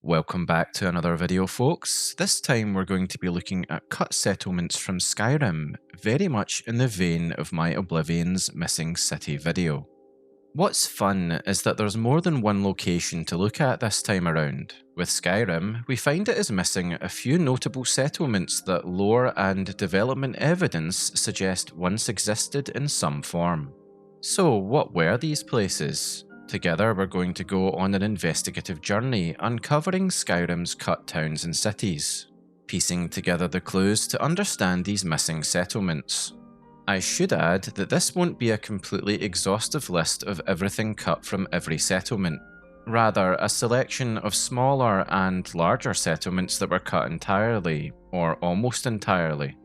Welcome back to another video, folks. This time we're going to be looking at cut settlements from Skyrim, very much in the vein of my Oblivion's Missing City video. What's fun is that there's more than one location to look at this time around. With Skyrim, we find it is missing a few notable settlements that lore and development evidence suggest once existed in some form. So what were these places? Together we're going to go on an investigative journey uncovering Skyrim's cut towns and cities, piecing together the clues to understand these missing settlements. I should add that this won't be a completely exhaustive list of everything cut from every settlement, rather a selection of smaller and larger settlements that were cut entirely, or almost entirely,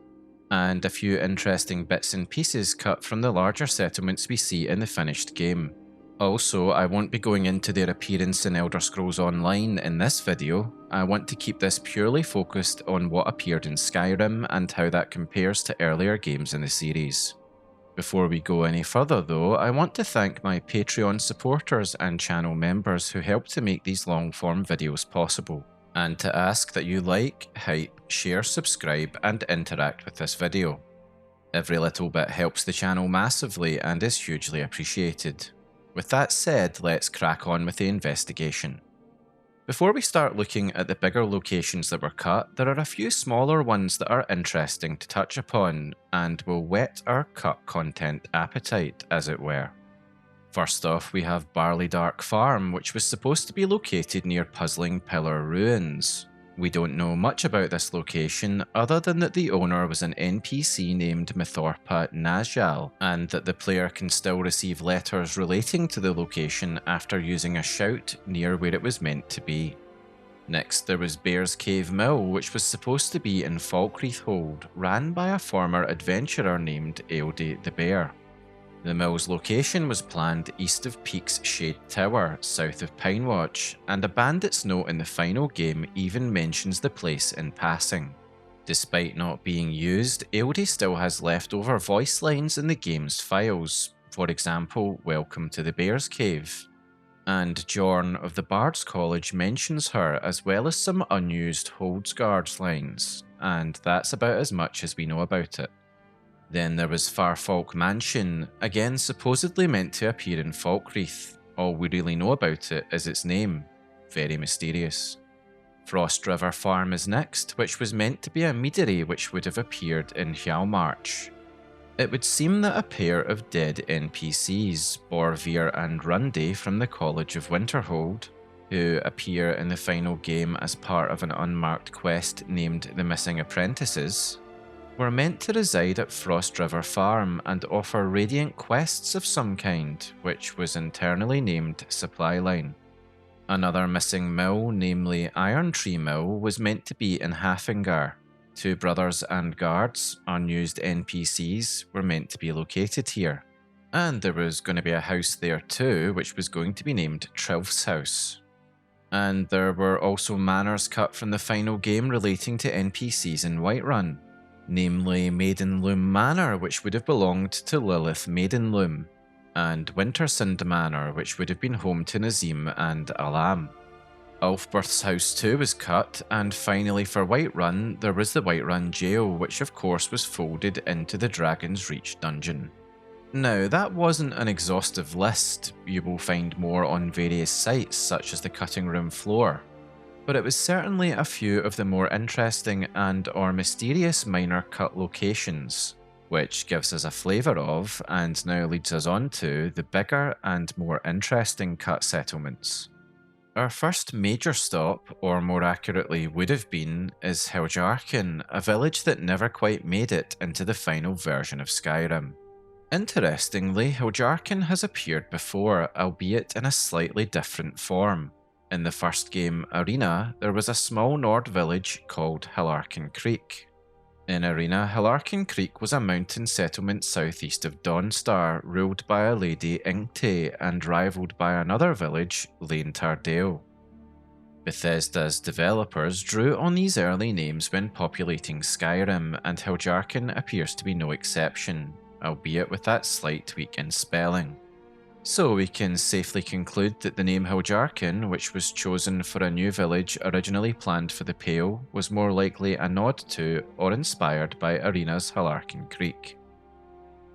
and a few interesting bits and pieces cut from the larger settlements we see in the finished game. Also, I won't be going into their appearance in Elder Scrolls Online in this video. I want to keep this purely focused on what appeared in Skyrim and how that compares to earlier games in the series. Before we go any further though, I want to thank my Patreon supporters and channel members who help to make these long form videos possible, and to ask that you like, hype, share, subscribe and interact with this video. Every little bit helps the channel massively and is hugely appreciated. With that said, let's crack on with the investigation. Before we start looking at the bigger locations that were cut, there are a few smaller ones that are interesting to touch upon and will whet our cut content appetite, as it were. First off, we have Barley Dark Farm, which was supposed to be located near Puzzling Pillar Ruins. We don't know much about this location other than that the owner was an NPC named Mithorpa Najal, and that the player can still receive letters relating to the location after using a shout near where it was meant to be. Next there was Bear's Cave Mill, which was supposed to be in Falkreath Hold, ran by a former adventurer named Eldie the Bear. The mill's location was planned east of Peak's Shade Tower, south of Pinewatch, and a bandit's note in the final game even mentions the place in passing. Despite not being used, Eldie still has leftover voice lines in the game's files, for example, "Welcome to the Bear's Cave." And Jorn of the Bard's College mentions her as well as some unused Holdsguards lines, and that's about as much as we know about it. Then there was Farfolk Mansion, again supposedly meant to appear in Falkreath. All we really know about it is its name. Very mysterious. Frost River Farm is next, which was meant to be a meadery which would have appeared in Hjalmarch. It would seem that a pair of dead NPCs, Borvir and Rundy from the College of Winterhold, who appear in the final game as part of an unmarked quest named The Missing Apprentices, were meant to reside at Frost River Farm and offer radiant quests of some kind, which was internally named Supply Line. Another missing mill, namely Iron Tree Mill, was meant to be in Hafingar. Two brothers and guards, unused NPCs, were meant to be located here. And there was going to be a house there too, which was going to be named Trilf's House. And there were also manors cut from the final game relating to NPCs in Whiterun, namely Maidenloom Manor, which would have belonged to Lilith Maidenloom, and Wintersund Manor, which would have been home to Nazim and Alam. Ulfberth's house too was cut, and finally for Whiterun, there was the Whiterun Jail, which of course was folded into the Dragon's Reach dungeon. Now, that wasn't an exhaustive list. You will find more on various sites such as the Cutting Room Floor, but it was certainly a few of the more interesting and or mysterious minor cut locations, which gives us a flavour of, and now leads us on to, the bigger and more interesting cut settlements. Our first major stop, or more accurately would have been, is Heljarchen, a village that never quite made it into the final version of Skyrim. Interestingly, Heljarchen has appeared before, albeit in a slightly different form. In the first game, Arena, there was a small Nord village called Heljarchen Creek. In Arena, Heljarchen Creek was a mountain settlement southeast of Dawnstar, ruled by a lady Ingte and rivalled by another village, Lane Tardale. Bethesda's developers drew on these early names when populating Skyrim, and Heljarchen appears to be no exception, albeit with that slight tweak in spelling. So we can safely conclude that the name Heljarchen, which was chosen for a new village originally planned for the Pale, was more likely a nod to or inspired by Arena's Heljarchen Creek.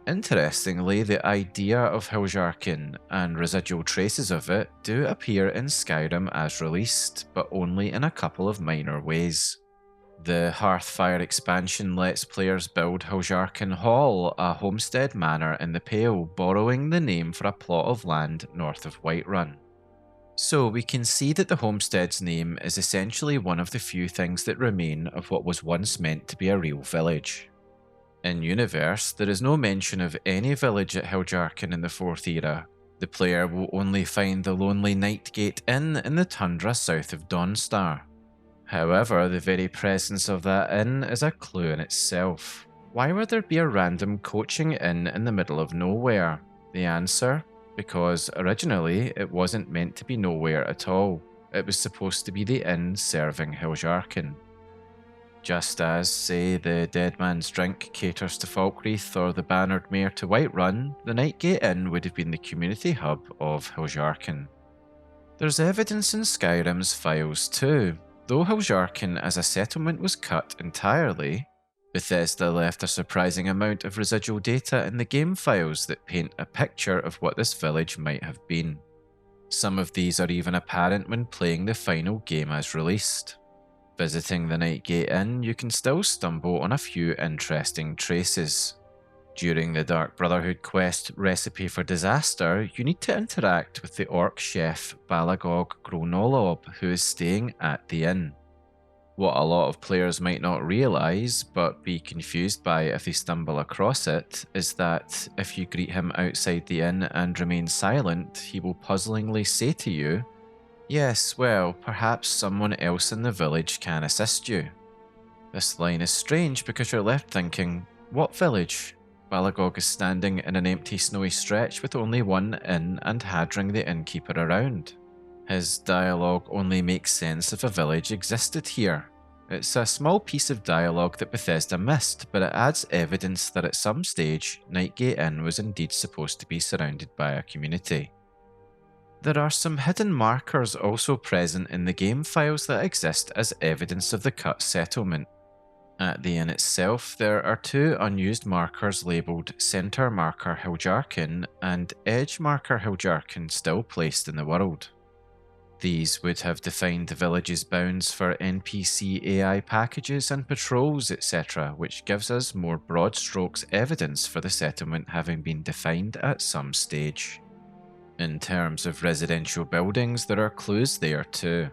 Interestingly, the idea of Heljarchen and residual traces of it do appear in Skyrim as released, but only in a couple of minor ways. The Hearthfire expansion lets players build Heljarchen Hall, a homestead manor in the Pale, borrowing the name for a plot of land north of Whiterun. So we can see that the homestead's name is essentially one of the few things that remain of what was once meant to be a real village. In Universe, there is no mention of any village at Heljarchen in the 4th era. The player will only find the lonely Nightgate Inn in the tundra south of Dawnstar. However, the very presence of that inn is a clue in itself. Why would there be a random coaching inn in the middle of nowhere? The answer? Because originally it wasn't meant to be nowhere at all. It was supposed to be the inn serving Heljarchen. Just as, say, the Dead Man's Drink caters to Falkreath or the Bannered Mare to Whiterun, the Nightgate Inn would have been the community hub of Heljarchen. There's evidence in Skyrim's files too. Though Heljarchen as a settlement was cut entirely, Bethesda left a surprising amount of residual data in the game files that paint a picture of what this village might have been. Some of these are even apparent when playing the final game as released. Visiting the Nightgate Inn, you can still stumble on a few interesting traces. During the Dark Brotherhood quest Recipe for Disaster, you need to interact with the orc chef Balagog Gronolob, who is staying at the inn. What a lot of players might not realise, but be confused by if they stumble across it, is that if you greet him outside the inn and remain silent, he will puzzlingly say to you, "Yes, well, perhaps someone else in the village can assist you." This line is strange because you're left thinking, what village? Balagog is standing in an empty snowy stretch with only one inn and Hadring the innkeeper around. His dialogue only makes sense if a village existed here. It's a small piece of dialogue that Bethesda missed, but it adds evidence that at some stage, Nightgate Inn was indeed supposed to be surrounded by a community. There are some hidden markers also present in the game files that exist as evidence of the cut settlement. At the inn itself, there are two unused markers labelled Centre Marker Heljarchen and Edge Marker Heljarchen still placed in the world. These would have defined the village's bounds for NPC AI packages and patrols, etc., which gives us more broad strokes evidence for the settlement having been defined at some stage. In terms of residential buildings, there are clues there too.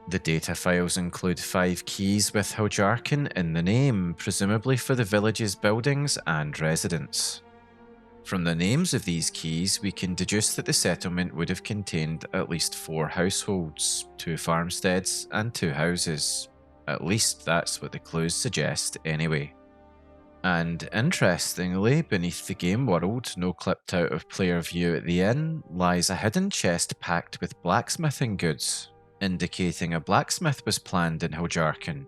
The data files include 5 keys with Heljarchen in the name, presumably for the village's buildings and residents. From the names of these keys, we can deduce that the settlement would have contained at least 4 households, 2 farmsteads and 2 houses. At least that's what the clues suggest anyway. And interestingly, beneath the game world, no clipped out of player view at the inn, lies a hidden chest packed with blacksmithing goods, indicating a blacksmith was planned in Heljarchen.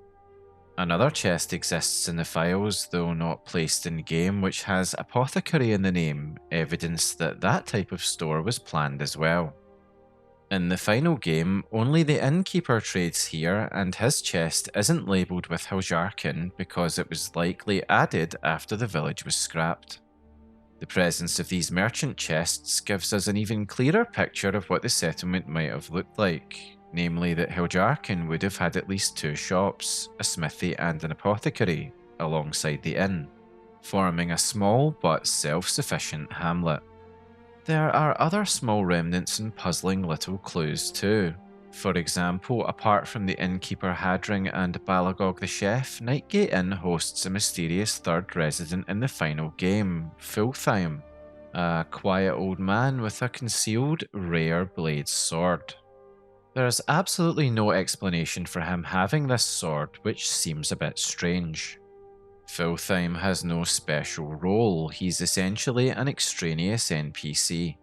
Another chest exists in the files, though not placed in game, which has apothecary in the name, evidence that that type of store was planned as well. In the final game, only the innkeeper trades here, and his chest isn't labelled with Heljarchen because it was likely added after the village was scrapped. The presence of these merchant chests gives us an even clearer picture of what the settlement might have looked like, namely that Heljarchen would have had at least 2 shops, a smithy and an apothecary, alongside the inn, forming a small but self-sufficient hamlet. There are other small remnants and puzzling little clues too. For example, apart from the innkeeper Hadring and Balagog the chef, Nightgate Inn hosts a mysterious third resident in the final game, Fultheim, a quiet old man with a concealed rare blade sword. There is absolutely no explanation for him having this sword, which seems a bit strange. Fultheim has no special role, he's essentially an extraneous NPC.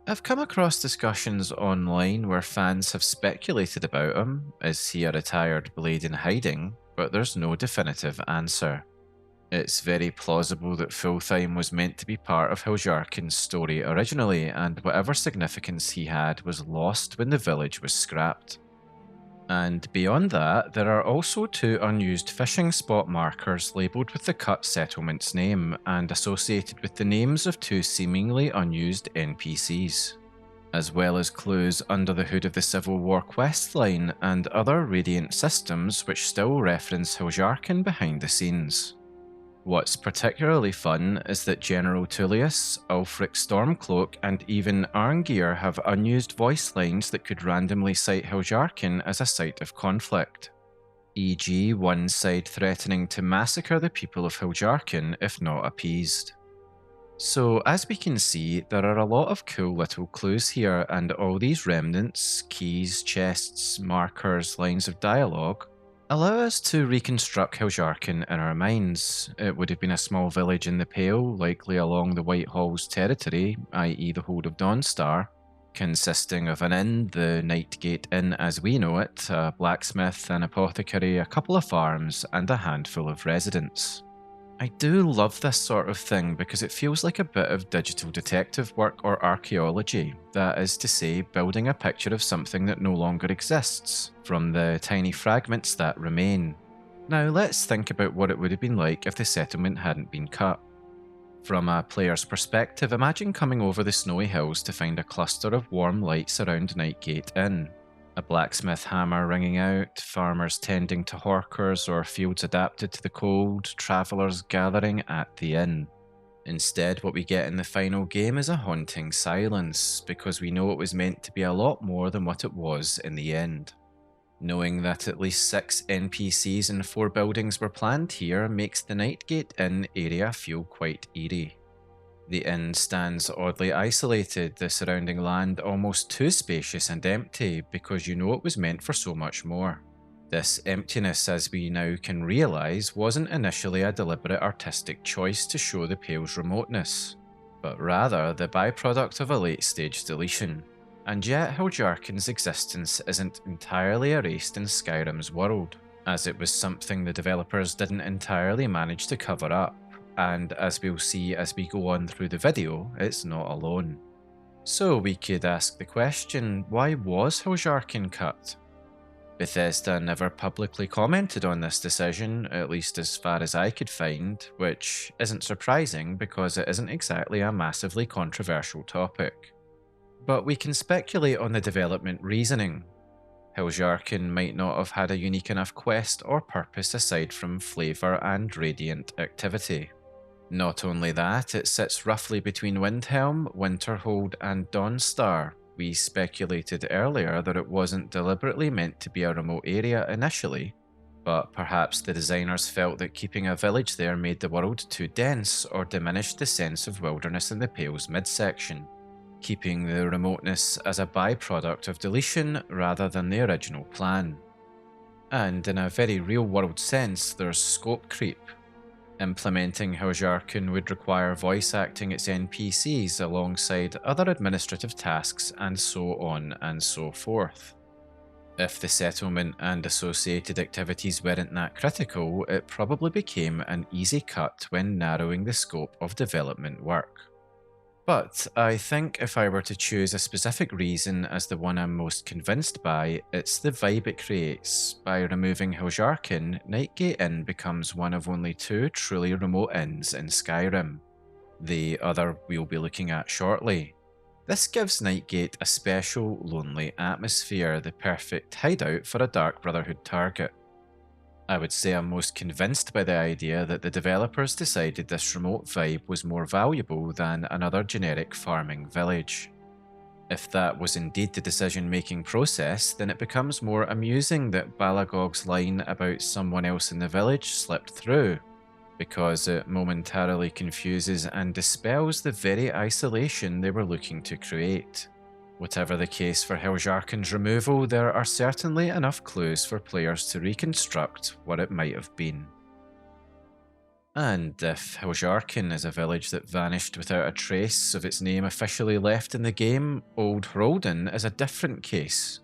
I've come across discussions online where fans have speculated about him, is he a retired blade in hiding, but there's no definitive answer. It's very plausible that Fultheim was meant to be part of Heljarchen's story originally, and whatever significance he had was lost when the village was scrapped. And beyond that, there are also 2 unused fishing spot markers labelled with the cut settlement's name and associated with the names of 2 seemingly unused NPCs, as well as clues under the hood of the Civil War questline and other Radiant systems which still reference Heljarchen behind the scenes. What's particularly fun is that General Tullius, Ulfric Stormcloak, and even Arngeir have unused voice lines that could randomly cite Heljarchen as a site of conflict, e.g. one side threatening to massacre the people of Heljarchen if not appeased. So as we can see, there are a lot of cool little clues here, and all these remnants, keys, chests, markers, lines of dialogue, allow us to reconstruct Heljarchen in our minds. It would have been a small village in the Pale, likely along the White Hall's territory, i.e. the Hold of Dawnstar, consisting of an inn, the Nightgate Inn as we know it, a blacksmith, an apothecary, a couple of farms, and a handful of residents. I do love this sort of thing because it feels like a bit of digital detective work or archaeology, that is to say, building a picture of something that no longer exists, from the tiny fragments that remain. Now let's think about what it would have been like if the settlement hadn't been cut. From a player's perspective, imagine coming over the snowy hills to find a cluster of warm lights around Nightgate Inn. A blacksmith hammer ringing out, farmers tending to hawkers or fields adapted to the cold, travellers gathering at the inn. Instead, what we get in the final game is a haunting silence, because we know it was meant to be a lot more than what it was in the end. Knowing that at least 6 NPCs and 4 buildings were planned here makes the Nightgate Inn area feel quite eerie. The inn stands oddly isolated, the surrounding land almost too spacious and empty because you know it was meant for so much more. This emptiness, as we now can realise, wasn't initially a deliberate artistic choice to show the Pale's remoteness, but rather the byproduct of a late-stage deletion. And yet Heljarchen's existence isn't entirely erased in Skyrim's world, as it was something the developers didn't entirely manage to cover up. And as we'll see as we go on through the video, it's not alone. So we could ask the question, why was Heljarchen cut? Bethesda never publicly commented on this decision, at least as far as I could find, which isn't surprising because it isn't exactly a massively controversial topic. But we can speculate on the development reasoning. Heljarchen might not have had a unique enough quest or purpose aside from flavour and Radiant activity. Not only that, it sits roughly between Windhelm, Winterhold and Dawnstar. We speculated earlier that it wasn't deliberately meant to be a remote area initially, but perhaps the designers felt that keeping a village there made the world too dense or diminished the sense of wilderness in the Pale's midsection, keeping the remoteness as a byproduct of deletion rather than the original plan. And in a very real-world sense, there's scope creep. Implementing Heljarchen would require voice acting its NPCs alongside other administrative tasks and so on and so forth. If the settlement and associated activities weren't that critical, it probably became an easy cut when narrowing the scope of development work. But I think if I were to choose a specific reason as the one I'm most convinced by, it's the vibe it creates. By removing Heljarchen, Nightgate Inn becomes one of only 2 truly remote inns in Skyrim. The other we'll be looking at shortly. This gives Nightgate a special, lonely atmosphere, the perfect hideout for a Dark Brotherhood target. I would say I'm most convinced by the idea that the developers decided this remote vibe was more valuable than another generic farming village. If that was indeed the decision-making process, then it becomes more amusing that Balagog's line about someone else in the village slipped through, because it momentarily confuses and dispels the very isolation they were looking to create. Whatever the case for Heljarchen's removal, there are certainly enough clues for players to reconstruct what it might have been. And if Heljarchen is a village that vanished without a trace of its name officially left in the game, Old Hroldan is a different case.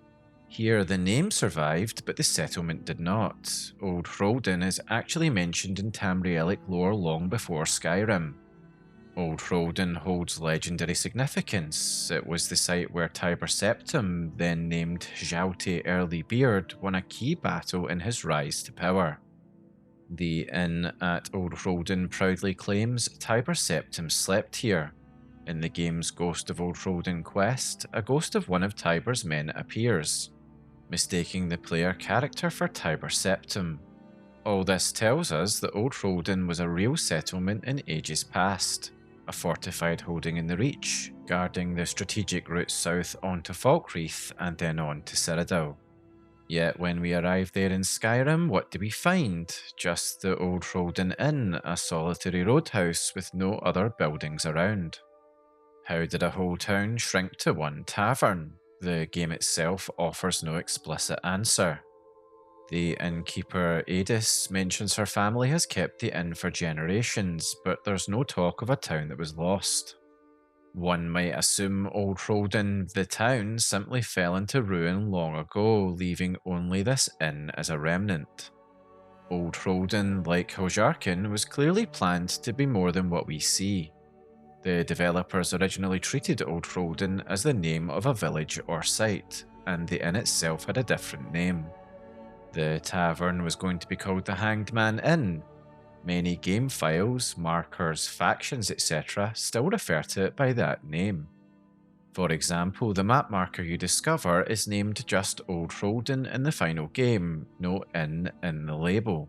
Here the name survived, but the settlement did not. Old Hroldan is actually mentioned in Tamrielic lore long before Skyrim. Old Hroldan holds legendary significance. It was the site where Tiber Septim, then named Xiaote Earlybeard, won a key battle in his rise to power. The inn at Old Hroldan proudly claims Tiber Septim slept here. In the game's Ghost of Old Hroldan quest, a ghost of one of Tiber's men appears, mistaking the player character for Tiber Septim. All this tells us that Old Hroldan was a real settlement in ages past, a fortified holding in the Reach, guarding the strategic route south onto Falkreath and then on to Cyrodiil. Yet when we arrive there in Skyrim, what do we find? Just the Old Hroldan Inn, a solitary roadhouse with no other buildings around. How did a whole town shrink to one tavern? The game itself offers no explicit answer. The innkeeper Adis mentions her family has kept the inn for generations, but there's no talk of a town that was lost. One might assume Old Hroldan, the town, simply fell into ruin long ago, leaving only this inn as a remnant. Old Hroldan, like Heljarchen, was clearly planned to be more than what we see. The developers originally treated Old Hroldan as the name of a village or site, and the inn itself had a different name. The tavern was going to be called the Hanged Man Inn. Many game files, markers, factions, etc. still refer to it by that name. For example, the map marker you discover is named just Old Hroldan in the final game, no inn in the label.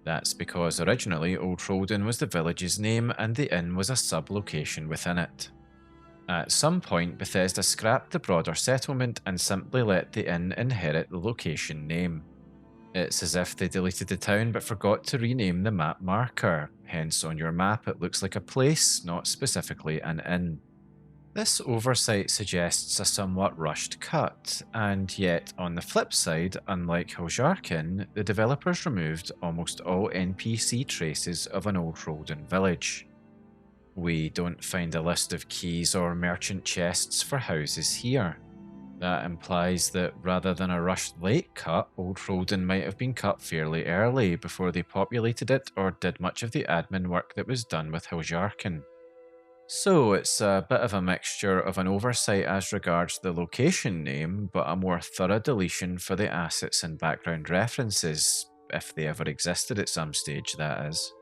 That's because originally Old Hroldan was the village's name and the inn was a sub-location within it. At some point, Bethesda scrapped the broader settlement and simply let the inn inherit the location name. It's as if they deleted the town but forgot to rename the map marker, hence on your map it looks like a place, not specifically an inn. This oversight suggests a somewhat rushed cut, and yet on the flip side, unlike Heljarchen, the developers removed almost all NPC traces of an Old Hroldan village. We don't find a list of keys or merchant chests for houses here. That implies that rather than a rushed late cut, Old Hroldan might have been cut fairly early before they populated it or did much of the admin work that was done with Heljarchen. So it's a bit of a mixture of an oversight as regards the location name, but a more thorough deletion for the assets and background references, if they ever existed at some stage, that is.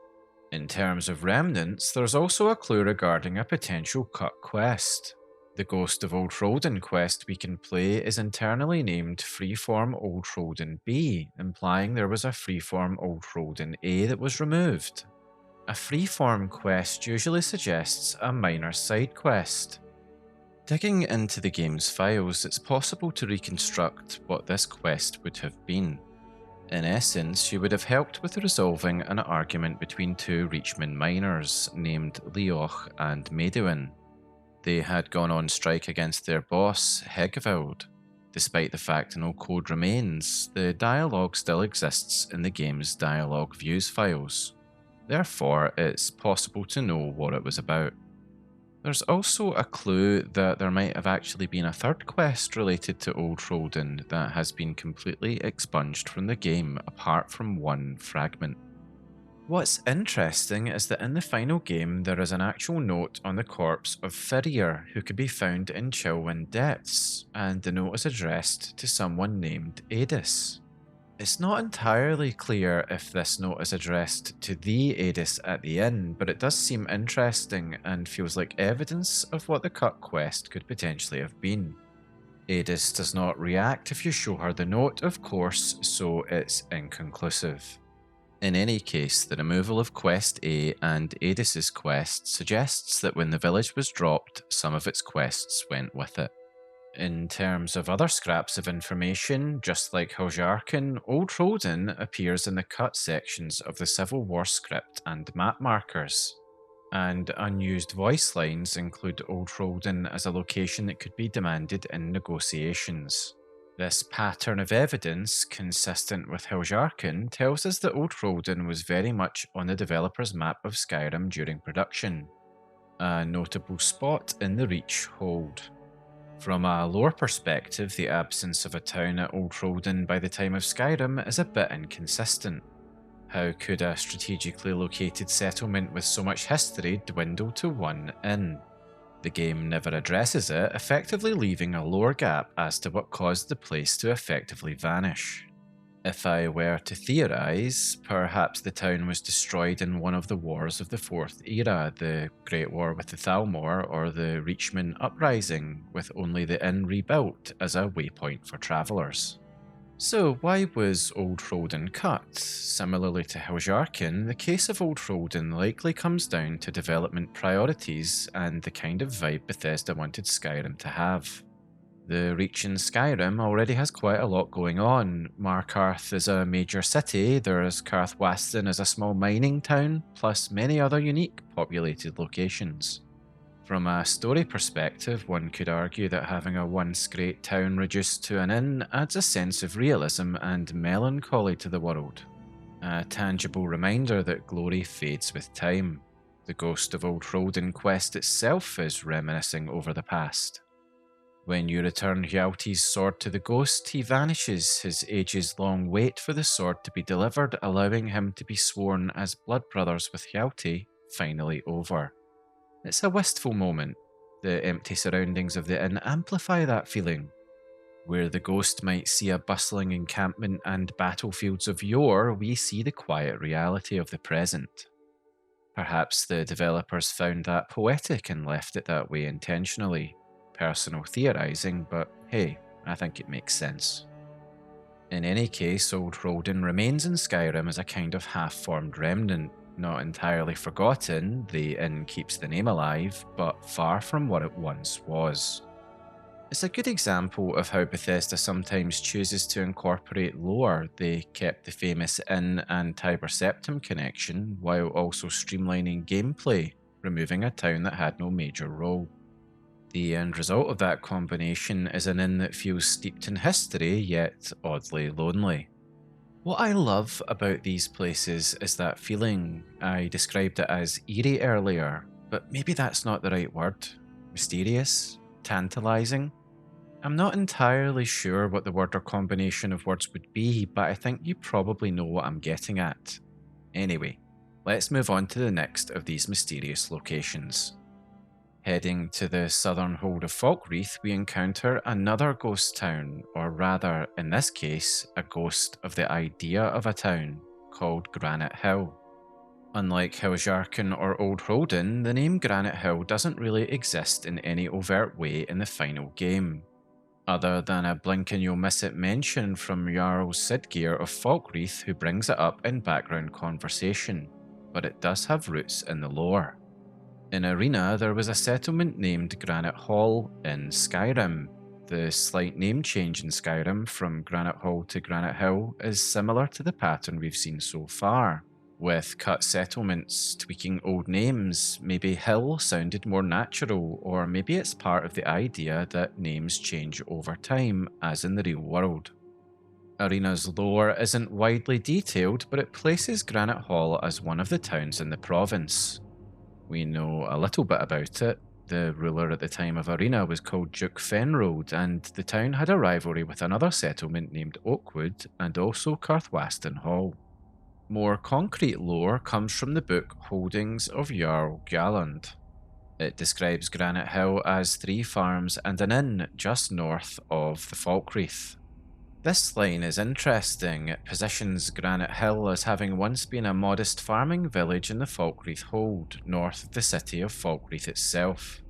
In terms of remnants, there's also a clue regarding a potential cut quest. The Ghost of Old Hroldan quest we can play is internally named Freeform Old Hroldan B, implying there was a Freeform Old Hroldan A that was removed. A freeform quest usually suggests a minor side quest. Digging into the game's files, it's possible to reconstruct what this quest would have been. In essence, she would have helped with resolving an argument between two Reachman miners named Leoch and Meduin. They had gone on strike against their boss, Hegeveld. Despite the fact no code remains, the dialogue still exists in the game's dialogue views files. Therefore, it's possible to know what it was about. There's also a clue that there might have actually been a third quest related to Old Hroldan that has been completely expunged from the game apart from one fragment. What's interesting is that in the final game there is an actual note on the corpse of Firrier who could be found in Chillwind Depths, and the note is addressed to someone named Adis. It's not entirely clear if this note is addressed to the Adis at the inn, but it does seem interesting and feels like evidence of what the cut quest could potentially have been. Adis does not react if you show her the note, of course, so it's inconclusive. In any case, the removal of Quest A and Adis's quest suggests that when the village was dropped, some of its quests went with it. In terms of other scraps of information, just like Heljarchen, Old Hroldan appears in the cut sections of the Civil War script and map markers. And unused voice lines include Old Hroldan as a location that could be demanded in negotiations. This pattern of evidence, consistent with Heljarchen, tells us that Old Hroldan was very much on the developer's map of Skyrim during production. A notable spot in the Reach hold. From a lore perspective, the absence of a town at Old Hroldan by the time of Skyrim is a bit inconsistent. How could a strategically located settlement with so much history dwindle to one inn? The game never addresses it, effectively leaving a lore gap as to what caused the place to effectively vanish. If I were to theorise, perhaps the town was destroyed in one of the wars of the Fourth Era, the Great War with the Thalmor or the Reachman Uprising, with only the inn rebuilt as a waypoint for travellers. So why was Old Hroldan cut? Similarly to Heljarchen, the case of Old Hroldan likely comes down to development priorities and the kind of vibe Bethesda wanted Skyrim to have. The Reach in Skyrim already has quite a lot going on. Markarth is a major city, there's Karthwasten as a small mining town, plus many other unique populated locations. From a story perspective, one could argue that having a once great town reduced to an inn adds a sense of realism and melancholy to the world. A tangible reminder that glory fades with time. The ghost of Old Hroldan quest itself is reminiscing over the past. When you return Hjalti's sword to the ghost, he vanishes, his ages-long wait for the sword to be delivered, allowing him to be sworn as blood brothers with Hjalti, finally over. It's a wistful moment. The empty surroundings of the inn amplify that feeling. Where the ghost might see a bustling encampment and battlefields of yore, we see the quiet reality of the present. Perhaps the developers found that poetic and left it that way intentionally. Personal theorising, but hey, I think it makes sense. In any case, Old Hroldan remains in Skyrim as a kind of half-formed remnant. Not entirely forgotten, the inn keeps the name alive, but far from what it once was. It's a good example of how Bethesda sometimes chooses to incorporate lore. They kept the famous inn and Tiber Septim connection, while also streamlining gameplay, removing a town that had no major role. The end result of that combination is an inn that feels steeped in history, yet oddly lonely. What I love about these places is that feeling. I described it as eerie earlier, but maybe that's not the right word. Mysterious? Tantalising? I'm not entirely sure what the word or combination of words would be, but I think you probably know what I'm getting at. Anyway, let's move on to the next of these mysterious locations. Heading to the southern hold of Falkreath, we encounter another ghost town, or rather, in this case, a ghost of the idea of a town, called Granite Hill. Unlike Heljarchen or Old Hroldan, the name Granite Hill doesn't really exist in any overt way in the final game, other than a blink and you'll miss it mention from Jarl Siggeir of Falkreath, who brings it up in background conversation, but it does have roots in the lore. In Arena, there was a settlement named Granite Hall in Skyrim. The slight name change in Skyrim from Granite Hall to Granite Hill is similar to the pattern we've seen so far, with cut settlements tweaking old names. Maybe Hill sounded more natural, or maybe it's part of the idea that names change over time, as in the real world. Arena's lore isn't widely detailed, but it places Granite Hall as one of the towns in the province. We know a little bit about it. The ruler at the time of Arena was called Duke Fenrod, and the town had a rivalry with another settlement named Oakwood and also Karthwasten Hall. More concrete lore comes from the book Holdings of Jarl Galland. It describes Granite Hill as 3 farms and an inn just north of the Falkreath. This line is interesting. It positions Granite Hill as having once been a modest farming village in the Falkreath Hold, north of the city of Falkreath itself.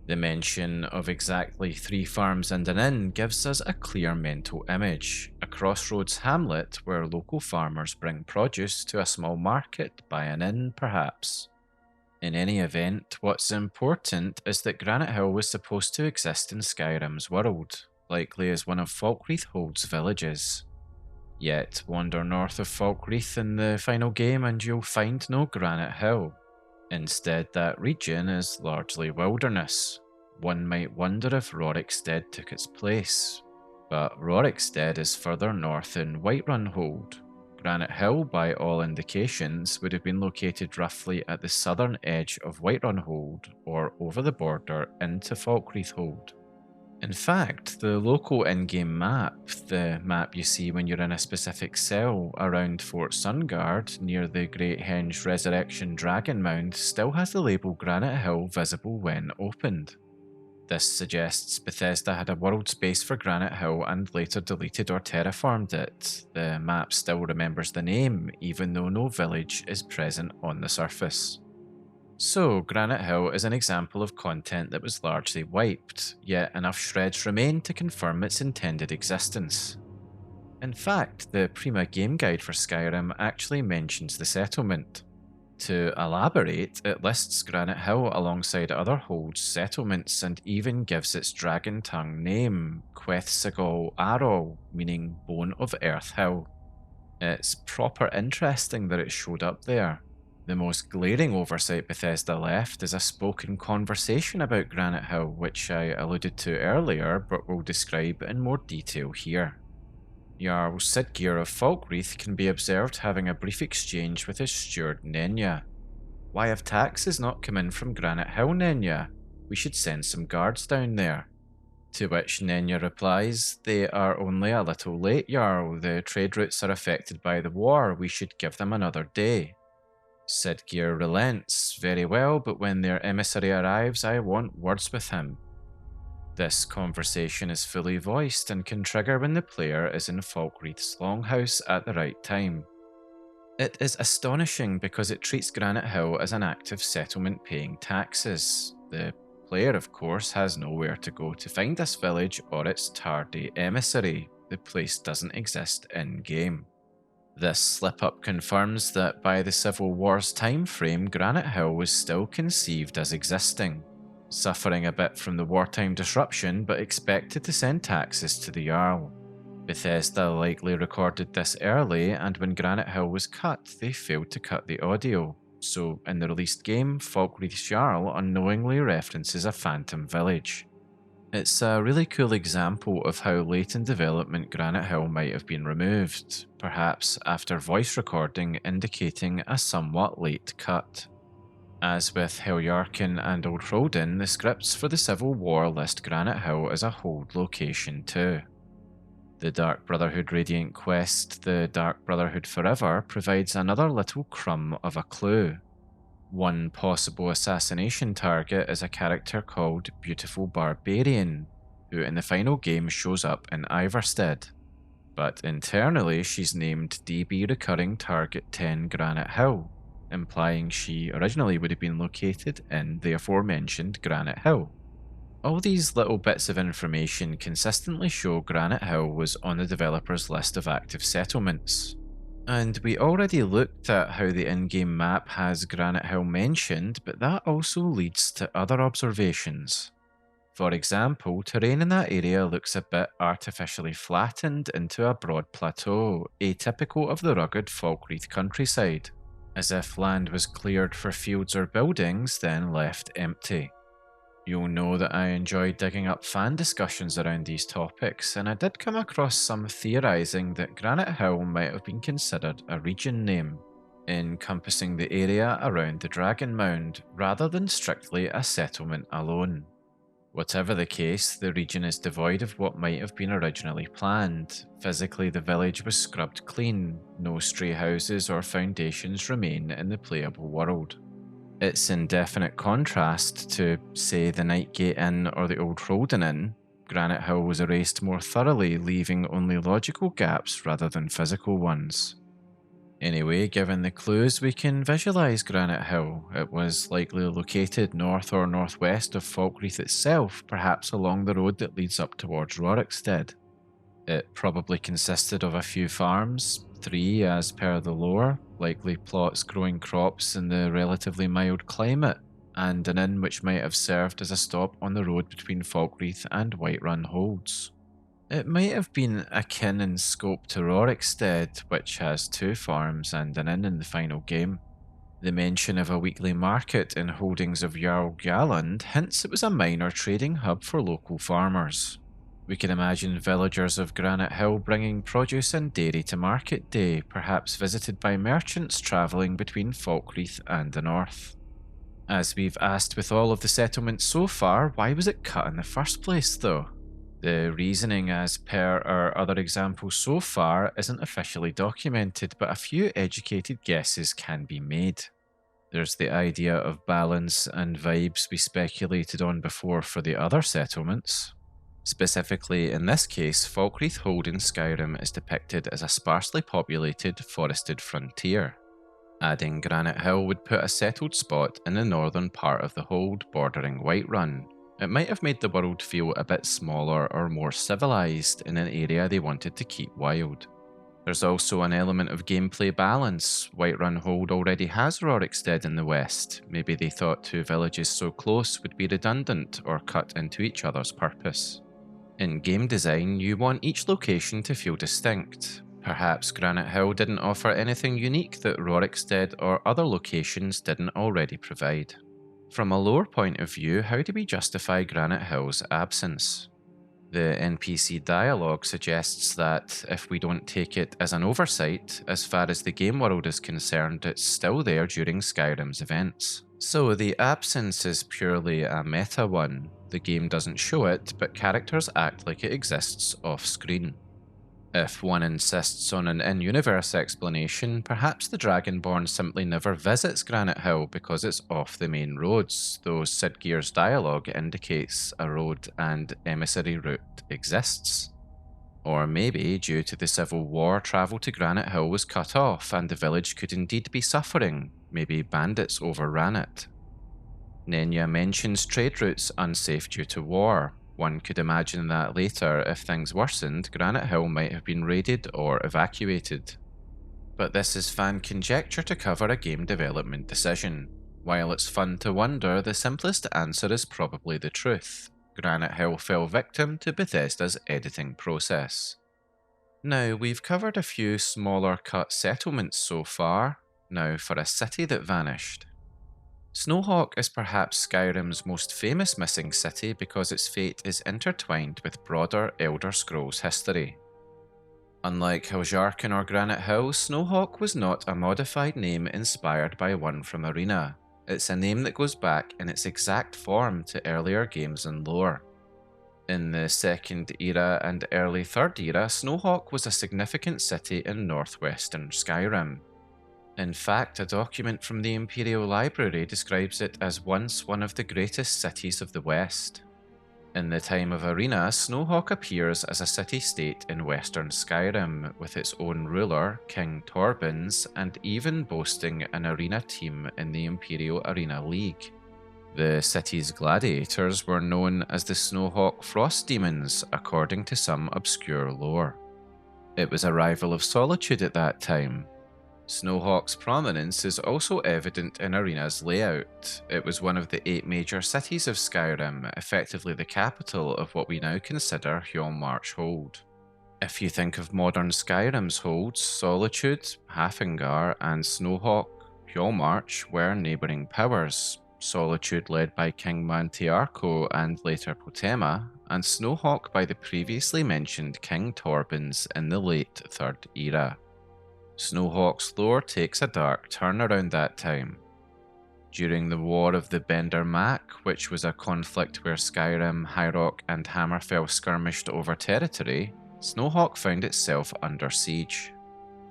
The mention of exactly 3 farms and an inn gives us a clear mental image, a crossroads hamlet where local farmers bring produce to a small market by an inn perhaps. In any event, what's important is that Granite Hill was supposed to exist in Skyrim's world, likely as one of Falkreath Hold's villages. Yet wander north of Falkreath in the final game and you'll find no Granite Hill. Instead, that region is largely wilderness. One might wonder if Rorikstead took its place. But Rorikstead is further north in Whiterun Hold. Granite Hill, by all indications, would have been located roughly at the southern edge of Whiterun Hold, or over the border into Falkreath Hold. In fact, the local in-game map, the map you see when you're in a specific cell around Fort Sunguard near the Great Henge Resurrection Dragon Mound, still has the label Granite Hill visible when opened. This suggests Bethesda had a world space for Granite Hill and later deleted or terraformed it. The map still remembers the name, even though no village is present on the surface. So, Granite Hill is an example of content that was largely wiped, yet enough shreds remain to confirm its intended existence. In fact, the Prima game guide for Skyrim actually mentions the settlement. To elaborate, it lists Granite Hill alongside other holds settlements and even gives its dragon tongue name, Quethsigal Arol, meaning Bone of Earth Hill. It's proper interesting that it showed up there. The most glaring oversight Bethesda left is a spoken conversation about Granite Hill, which I alluded to earlier but will describe in more detail here. Jarl Siggeir of Falkreath can be observed having a brief exchange with his steward Nenya. "Why have taxes not come in from Granite Hill, Nenya? We should send some guards down there." To which Nenya replies, "They are only a little late, Jarl. The trade routes are affected by the war. We should give them another day." Siggeir relents. "Very well, but when their emissary arrives, I want words with him." This conversation is fully voiced and can trigger when the player is in Falkreath's longhouse at the right time. It is astonishing because it treats Granite Hill as an active settlement paying taxes. The player, of course, has nowhere to go to find this village or its tardy emissary. The place doesn't exist in-game. This slip-up confirms that by the Civil War's time frame, Granite Hill was still conceived as existing, suffering a bit from the wartime disruption but expected to send taxes to the Jarl. Bethesda likely recorded this early, and when Granite Hill was cut, they failed to cut the audio. So in the released game, Falkreath's Jarl unknowingly references a phantom village. It's a really cool example of how late in development Granite Hill might have been removed, perhaps after voice recording indicating a somewhat late cut. As with Heljarchen and Old Hroldan, the scripts for the Civil War list Granite Hill as a hold location too. The Dark Brotherhood Radiant quest, The Dark Brotherhood Forever, provides another little crumb of a clue. One possible assassination target is a character called Beautiful Barbarian, who in the final game shows up in Ivarstead. But internally she's named DB Recurring Target 10 Granite Hill, implying she originally would have been located in the aforementioned Granite Hill. All these little bits of information consistently show Granite Hill was on the developer's list of active settlements. And we already looked at how the in-game map has Granite Hill mentioned, but that also leads to other observations. For example, terrain in that area looks a bit artificially flattened into a broad plateau, atypical of the rugged Falkreath countryside, as if land was cleared for fields or buildings, then left empty. You'll know that I enjoy digging up fan discussions around these topics, and I did come across some theorising that Granite Hill might have been considered a region name, encompassing the area around the Dragon Mound, rather than strictly a settlement alone. Whatever the case, the region is devoid of what might have been originally planned. Physically, the village was scrubbed clean, no stray houses or foundations remain in the playable world. It's in definite contrast to, say, the Nightgate Inn or the Old Hroldan Inn. Granite Hill was erased more thoroughly, leaving only logical gaps rather than physical ones. Anyway, given the clues, we can visualise Granite Hill. It was likely located north or northwest of Falkreath itself, perhaps along the road that leads up towards Rorikstead. It probably consisted of a few farms, 3 as per the lore, likely plots growing crops in the relatively mild climate, and an inn which might have served as a stop on the road between Falkreath and Whiterun Holds. It might have been akin in scope to Rorikstead, which has 2 farms and an inn in the final game. The mention of a weekly market in holdings of Jarl Galland hints it was a minor trading hub for local farmers. We can imagine villagers of Granite Hill bringing produce and dairy to market day, perhaps visited by merchants travelling between Falkreath and the north. As we've asked with all of the settlements so far, why was it cut in the first place though? The reasoning as per our other examples so far isn't officially documented, but a few educated guesses can be made. There's the idea of balance and vibes we speculated on before for the other settlements. Specifically, in this case, Old Hroldan Skyrim is depicted as a sparsely populated, forested frontier. Adding Granite Hill would put a settled spot in the northern part of the hold bordering Whiterun. It might have made the world feel a bit smaller or more civilized in an area they wanted to keep wild. There's also an element of gameplay balance. Whiterun Hold already has Rorikstead in the west. Maybe they thought two villages so close would be redundant or cut into each other's purpose. In game design, you want each location to feel distinct. Perhaps Granite Hill didn't offer anything unique that Rorikstead or other locations didn't already provide. From a lore point of view, how do we justify Granite Hill's absence? The NPC dialogue suggests that if we don't take it as an oversight, as far as the game world is concerned, it's still there during Skyrim's events. So the absence is purely a meta one. The game doesn't show it, but characters act like it exists off-screen. If one insists on an in-universe explanation, perhaps the Dragonborn simply never visits Granite Hill because it's off the main roads, though Siggeir's dialogue indicates a road and emissary route exists. Or maybe, due to the Civil War, travel to Granite Hill was cut off and the village could indeed be suffering. Maybe bandits overran it. Nenya mentions trade routes unsafe due to war. One could imagine that later, if things worsened, Granite Hill might have been raided or evacuated. But this is fan conjecture to cover a game development decision. While it's fun to wonder, the simplest answer is probably the truth. Granite Hill fell victim to Bethesda's editing process. Now, we've covered a few smaller cut settlements so far. Now for a city that vanished. Snowhawk is perhaps Skyrim's most famous missing city because its fate is intertwined with broader Elder Scrolls history. Unlike Heljarchen or Granite Hill, Snowhawk was not a modified name inspired by one from Arena. It's a name that goes back in its exact form to earlier games and lore. In the Second Era and early Third Era, Snowhawk was a significant city in northwestern Skyrim. In fact, a document from the Imperial Library describes it as once one of the greatest cities of the West. In the time of Arena, Snowhawk appears as a city-state in western Skyrim, with its own ruler, King Torbins, and even boasting an arena team in the Imperial Arena League. The city's gladiators were known as the Snowhawk Frost Demons, according to some obscure lore. It was a rival of Solitude at that time. Snowhawk's prominence is also evident in Arena's layout. It was one of the 8 major cities of Skyrim, effectively the capital of what we now consider Heljarchen Hold. If you think of modern Skyrim's holds, Solitude, Hafingar, and Snowhawk, Heljarchen were neighbouring powers. Solitude led by King Mantiarco and later Potema, and Snowhawk by the previously mentioned King Torbins in the late Third Era. Snowhawk's lore takes a dark turn around that time. During the War of the Bender Mac, which was a conflict where Skyrim, High Rock, and Hammerfell skirmished over territory, Snowhawk found itself under siege.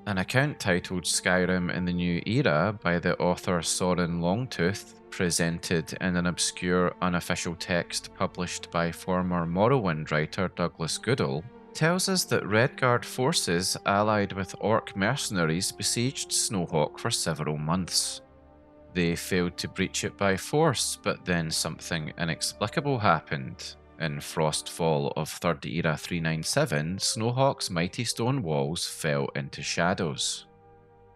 An account titled Skyrim in the New Era by the author Soren Longtooth, presented in an obscure unofficial text published by former Morrowind writer Douglas Goodall, tells us that Redguard forces allied with Orc mercenaries besieged Snowhawk for several months. They failed to breach it by force, but then something inexplicable happened. In Frostfall of 3rd Era 397, Snowhawk's mighty stone walls fell into shadows.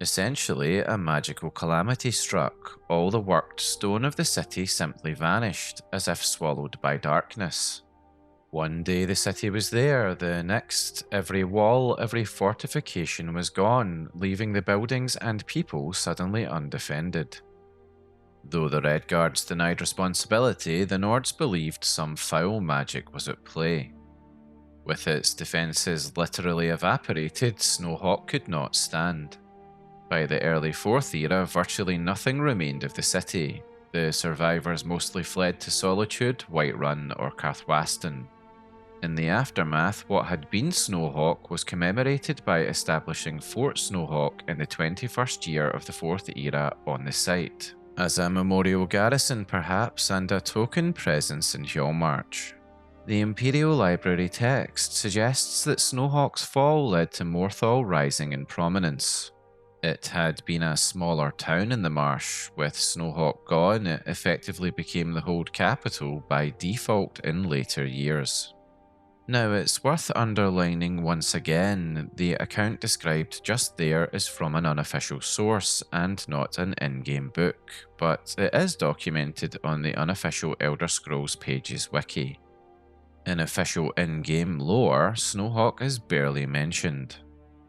Essentially, a magical calamity struck. All the worked stone of the city simply vanished, as if swallowed by darkness. One day the city was there, the next, every wall, every fortification was gone, leaving the buildings and people suddenly undefended. Though the Red Guards denied responsibility, the Nords believed some foul magic was at play. With its defences literally evaporated, Snowhawk could not stand. By the early 4th Era, virtually nothing remained of the city. The survivors mostly fled to Solitude, Whiterun, or Karthwasten. In the aftermath, what had been Snowhawk was commemorated by establishing Fort Snowhawk in the 21st year of the Fourth Era on the site, as a memorial garrison perhaps and a token presence in Heljarchen. The Imperial Library text suggests that Snowhawk's fall led to Morthal rising in prominence. It had been a smaller town in the marsh. With Snowhawk gone, it effectively became the hold capital by default in later years. Now, it's worth underlining once again, the account described just there is from an unofficial source and not an in-game book, but it is documented on the unofficial Elder Scrolls Pages wiki. In official in-game lore, Snowhawk is barely mentioned.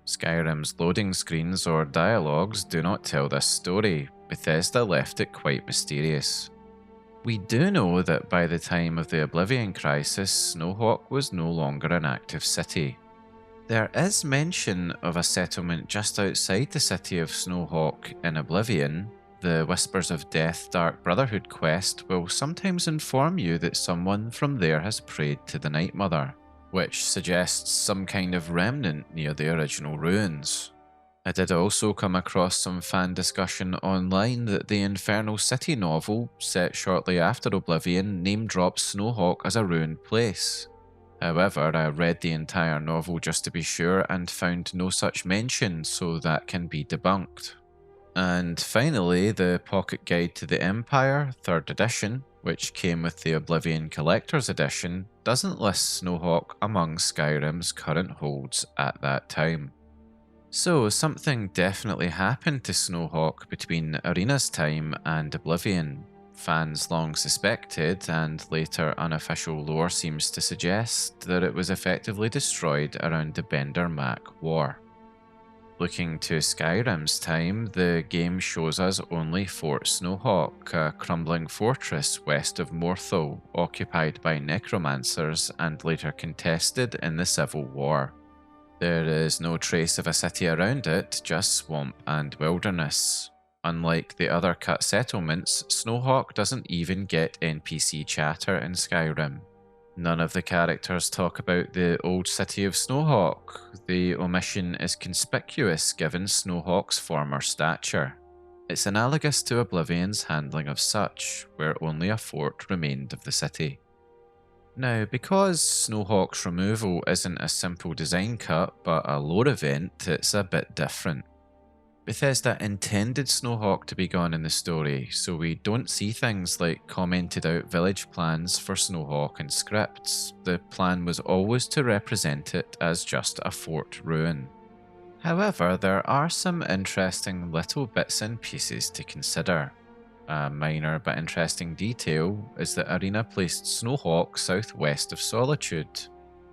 Skyrim's loading screens or dialogues do not tell this story. Bethesda left it quite mysterious. We do know that by the time of the Oblivion Crisis, Snowhawk was no longer an active city. There is mention of a settlement just outside the city of Snowhawk in Oblivion. The Whispers of Death Dark Brotherhood quest will sometimes inform you that someone from there has prayed to the Night Mother, which suggests some kind of remnant near the original ruins. I did also come across some fan discussion online that the Infernal City novel, set shortly after Oblivion, name-drops Snowhawk as a ruined place. However, I read the entire novel just to be sure and found no such mention, so that can be debunked. And finally, the Pocket Guide to the Empire, 3rd edition, which came with the Oblivion Collector's Edition, doesn't list Snowhawk among Skyrim's current holds at that time. So something definitely happened to Snowhawk between Arena's time and Oblivion. Fans long suspected, and later unofficial lore seems to suggest, that it was effectively destroyed around the Bender-Mac War. Looking to Skyrim's time, the game shows us only Fort Snowhawk, a crumbling fortress west of Morthal, occupied by necromancers and later contested in the Civil War. There is no trace of a city around it, just swamp and wilderness. Unlike the other cut settlements, Snowhawk doesn't even get NPC chatter in Skyrim. None of the characters talk about the old city of Snowhawk. The omission is conspicuous given Snowhawk's former stature. It's analogous to Oblivion's handling of such, where only a fort remained of the city. Now, because Snowhawk's removal isn't a simple design cut but a lore event, it's a bit different. Bethesda intended Snowhawk to be gone in the story, so we don't see things like commented out village plans for Snowhawk in scripts. The plan was always to represent it as just a fort ruin. However, there are some interesting little bits and pieces to consider. A minor but interesting detail is that Arena placed Snowhawk southwest of Solitude,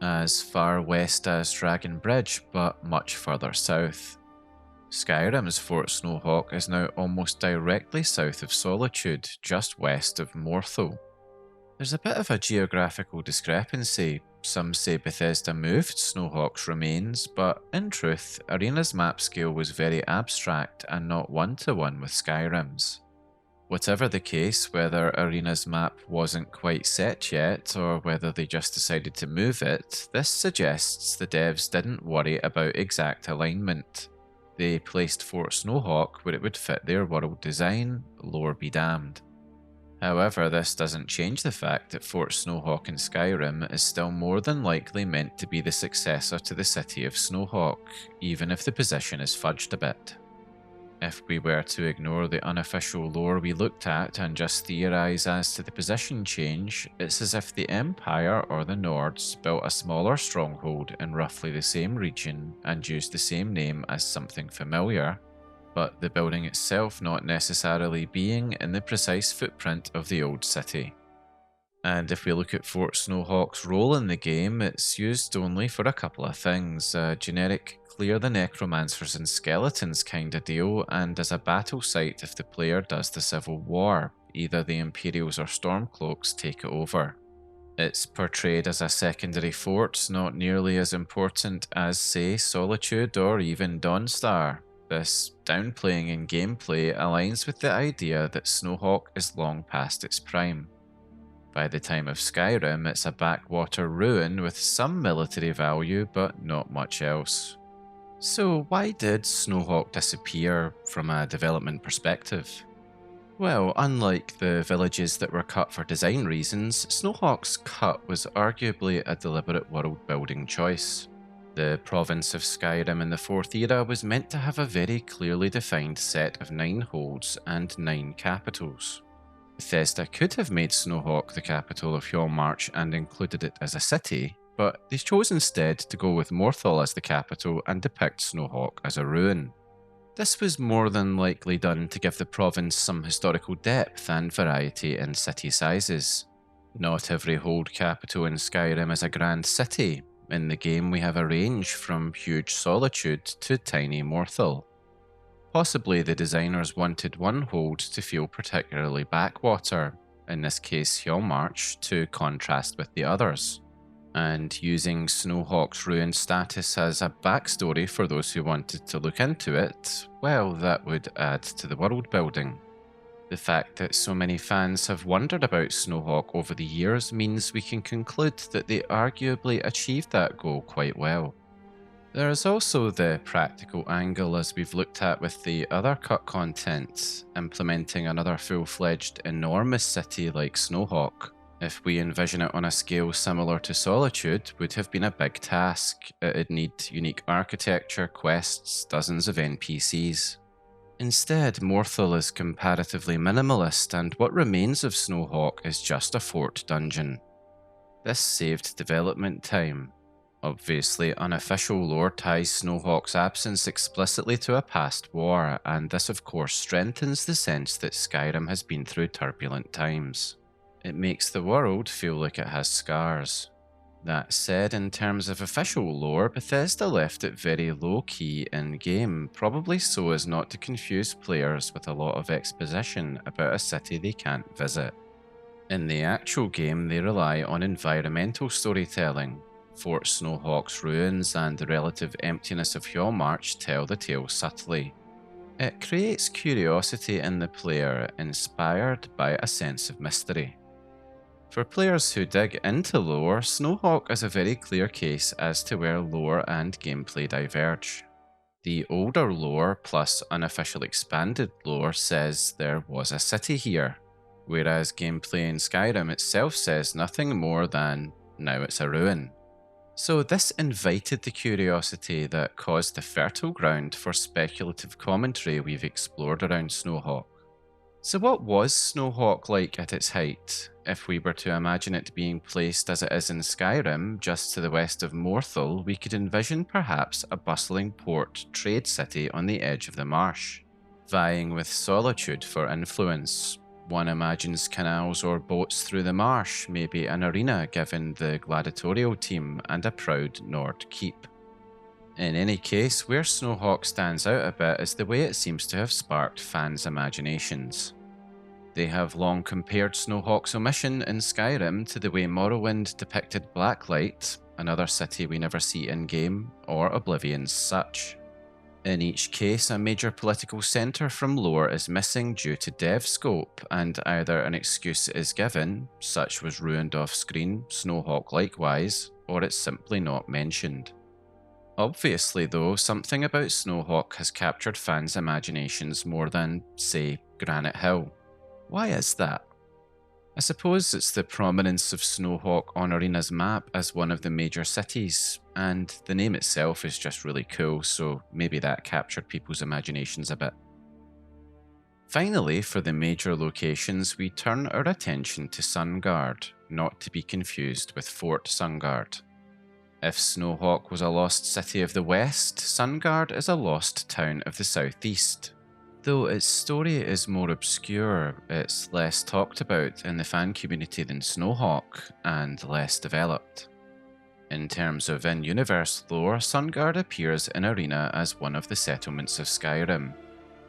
as far west as Dragon Bridge but much further south. Skyrim's Fort Snowhawk is now almost directly south of Solitude, just west of Morthal. There's a bit of a geographical discrepancy. Some say Bethesda moved Snowhawk's remains, but in truth, Arena's map scale was very abstract and not one-to-one with Skyrim's. Whatever the case, whether Arena's map wasn't quite set yet, or whether they just decided to move it, this suggests the devs didn't worry about exact alignment. They placed Fort Snowhawk where it would fit their world design, lore be damned. However, this doesn't change the fact that Fort Snowhawk in Skyrim is still more than likely meant to be the successor to the city of Snowhawk, even if the position is fudged a bit. If we were to ignore the unofficial lore we looked at and just theorise as to the position change, it's as if the Empire or the Nords built a smaller stronghold in roughly the same region and used the same name as something familiar, but the building itself not necessarily being in the precise footprint of the old city. And if we look at Fort Snowhawk's role in the game, it's used only for a couple of things: a generic clear the necromancers and skeletons kind of deal, and as a battle site if the player does the Civil War, either the Imperials or Stormcloaks take it over. It's portrayed as a secondary fort, not nearly as important as, say, Solitude or even Dawnstar. This downplaying in gameplay aligns with the idea that Snowhawk is long past its prime. By the time of Skyrim, it's a backwater ruin with some military value but not much else. So why did Snowhawk disappear from a development perspective? Well, unlike the villages that were cut for design reasons, Snowhawk's cut was arguably a deliberate world-building choice. The province of Skyrim in the 4th era was meant to have a very clearly defined set of 9 holds and 9 capitals. Bethesda could have made Snowhawk the capital of Hjolmarch and included it as a city, but they chose instead to go with Morthal as the capital and depict Snowhawk as a ruin. This was more than likely done to give the province some historical depth and variety in city sizes. Not every hold capital in Skyrim is a grand city. In the game we have a range from huge Solitude to tiny Morthal. Possibly the designers wanted one hold to feel particularly backwater, in this case Hjolmarch, to contrast with the others. And using Snowhawk's ruined status as a backstory for those who wanted to look into it, well, that would add to the world building. The fact that so many fans have wondered about Snowhawk over the years means we can conclude that they arguably achieved that goal quite well. There is also the practical angle as we've looked at with the other cut content, implementing another full-fledged enormous city like Snowhawk. If we envision it on a scale similar to Solitude, would have been a big task. It'd need unique architecture, quests, dozens of NPCs. Instead, Morthal is comparatively minimalist, and what remains of Snowhawk is just a fort dungeon. This saved development time. Obviously, unofficial lore ties Snowhawk's absence explicitly to a past war, and this of course strengthens the sense that Skyrim has been through turbulent times. It makes the world feel like it has scars. That said, in terms of official lore, Bethesda left it very low-key in-game, probably so as not to confuse players with a lot of exposition about a city they can't visit. In the actual game, they rely on environmental storytelling. Fort Snowhawk's ruins and the relative emptiness of Hjolmarch tell the tale subtly. It creates curiosity in the player, inspired by a sense of mystery. For players who dig into lore, Snowhawk is a very clear case as to where lore and gameplay diverge. The older lore plus unofficial expanded lore says there was a city here, whereas gameplay in Skyrim itself says nothing more than, now it's a ruin. So this invited the curiosity that caused the fertile ground for speculative commentary we've explored around Snowhawk. So what was Snowhawk like at its height? If we were to imagine it being placed as it is in Skyrim, just to the west of Morthal, we could envision perhaps a bustling port trade city on the edge of the marsh, vying with Solitude for influence. One imagines canals or boats through the marsh, maybe an arena given the gladiatorial team, and a proud Nord keep. In any case, where Snowhawk stands out a bit is the way it seems to have sparked fans' imaginations. They have long compared Snowhawk's omission in Skyrim to the way Morrowind depicted Blacklight, another city we never see in-game, or Oblivion's Such. In each case, a major political centre from lore is missing due to dev scope, and either an excuse is given, Such was ruined off-screen, Snowhawk likewise, or it's simply not mentioned. Obviously though, something about Snowhawk has captured fans' imaginations more than, say, Granite Hill. Why is that? I suppose it's the prominence of Snowhawk on Arena's map as one of the major cities, and the name itself is just really cool, so maybe that captured people's imaginations a bit. Finally, for the major locations, we turn our attention to Sungard, not to be confused with Fort Sungard. If Snowhawk was a lost city of the west, Sungard is a lost town of the southeast. Though its story is more obscure, it's less talked about in the fan community than Snowhawk, and less developed. In terms of in-universe lore, Sungard appears in Arena as one of the settlements of Skyrim.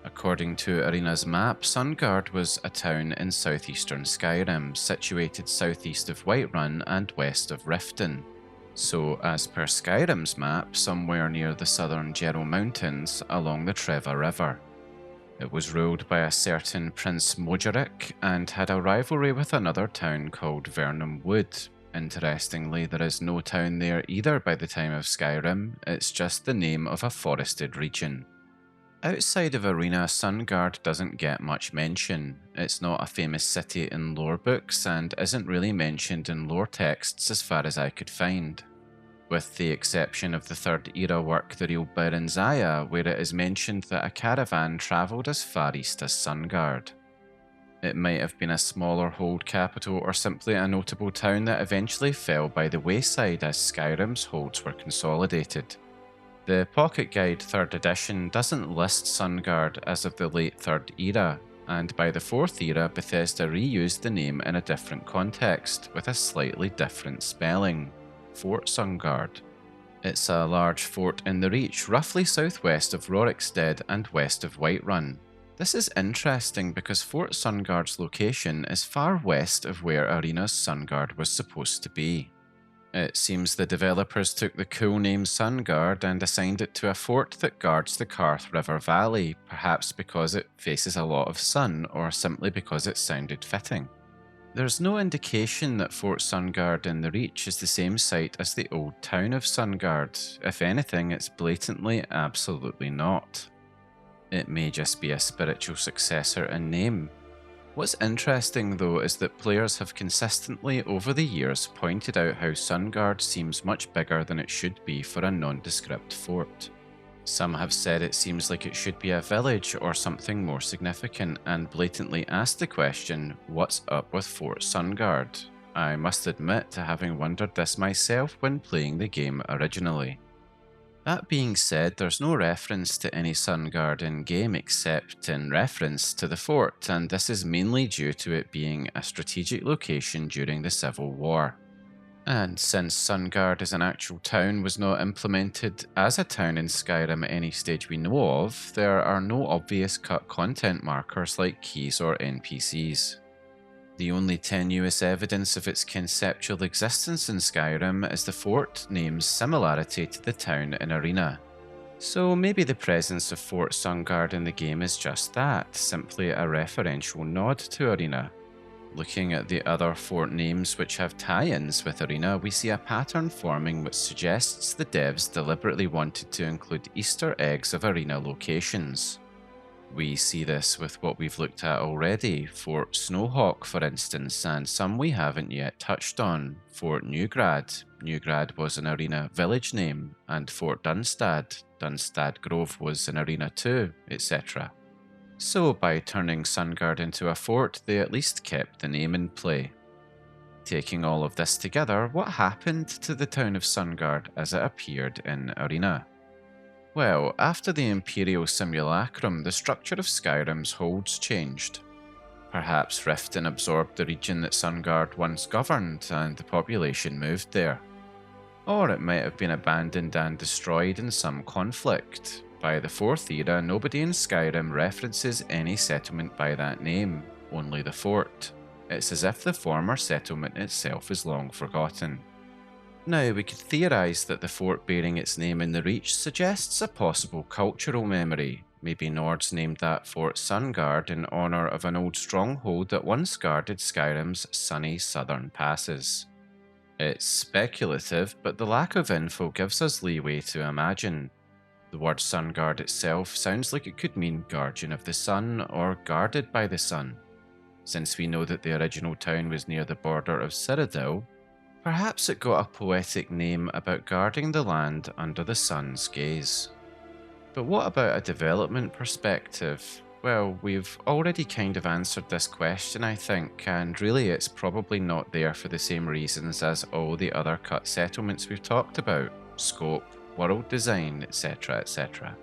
According to Arena's map, Sungard was a town in southeastern Skyrim, situated southeast of Whiterun and west of Riften. So, as per Skyrim's map, somewhere near the southern Jerrow Mountains along the Treva River. It was ruled by a certain Prince Mojerick and had a rivalry with another town called Vernham Wood. Interestingly, there is no town there either by the time of Skyrim, it's just the name of a forested region. Outside of Arena, Sunuard doesn't get much mention. It's not a famous city in lore books and isn't really mentioned in lore texts as far as I could find. With the exception of the Third Era work The Real Baron's Aya, where it is mentioned that a caravan travelled as far east as Sunuard. It might have been a smaller hold capital or simply a notable town that eventually fell by the wayside as Skyrim's holds were consolidated. The Pocket Guide 3rd edition doesn't list Sunuard as of the late 3rd Era, and by the 4th Era Bethesda reused the name in a different context with a slightly different spelling. Fort Sunuard. It's a large fort in the Reach, roughly southwest of Rorikstead and west of Whiterun. This is interesting because Fort Sunuard's location is far west of where Arena's Sunuard was supposed to be. It seems the developers took the cool name Sunuard and assigned it to a fort that guards the Karth River Valley, perhaps because it faces a lot of sun or simply because it sounded fitting. There's no indication that Fort Sunuard in the Reach is the same site as the old town of Sunuard. If anything, it's blatantly absolutely not. It may just be a spiritual successor in name. What's interesting though is that players have consistently over the years pointed out how Sunuard seems much bigger than it should be for a nondescript fort. Some have said it seems like it should be a village or something more significant and blatantly asked the question, what's up with Fort Sunuard? I must admit to having wondered this myself when playing the game originally. That being said, there's no reference to any Sunuard in game except in reference to the fort, and this is mainly due to it being a strategic location during the Civil War. And since Sunuard as an actual town was not implemented as a town in Skyrim at any stage we know of, there are no obvious cut content markers like keys or NPCs. The only tenuous evidence of its conceptual existence in Skyrim is the fort name's similarity to the town in Arena. So maybe the presence of Fort Sunuard in the game is just that, simply a referential nod to Arena. Looking at the other fort names which have tie-ins with Arena, we see a pattern forming which suggests the devs deliberately wanted to include Easter eggs of Arena locations. We see this with what we've looked at already, Fort Snowhawk for instance, and some we haven't yet touched on, Fort Newgrad. Newgrad was an Arena village name, and Fort Dunstad. Dunstad Grove was an Arena too, etc. So by turning Sunuard into a fort, they at least kept the name in play. Taking all of this together, what happened to the town of Sunuard as it appeared in Arena? Well, after the Imperial Simulacrum, the structure of Skyrim's holds changed. Perhaps Riften absorbed the region that Sunuard once governed, and the population moved there. Or it might have been abandoned and destroyed in some conflict. By the 4th Era, nobody in Skyrim references any settlement by that name, only the fort. It's as if the former settlement itself is long forgotten. Now, we could theorise that the fort bearing its name in the Reach suggests a possible cultural memory. Maybe Nords named that Fort Sunuard in honour of an old stronghold that once guarded Skyrim's sunny southern passes. It's speculative, but the lack of info gives us leeway to imagine. The word Sunuard itself sounds like it could mean Guardian of the Sun or Guarded by the Sun. Since we know that the original town was near the border of Cyrodiil, perhaps it got a poetic name about guarding the land under the sun's gaze. But what about a development perspective? Well, we've already kind of answered this question, I think, and really it's probably not there for the same reasons as all the other cut settlements we've talked about: scope, world design, etc, etc.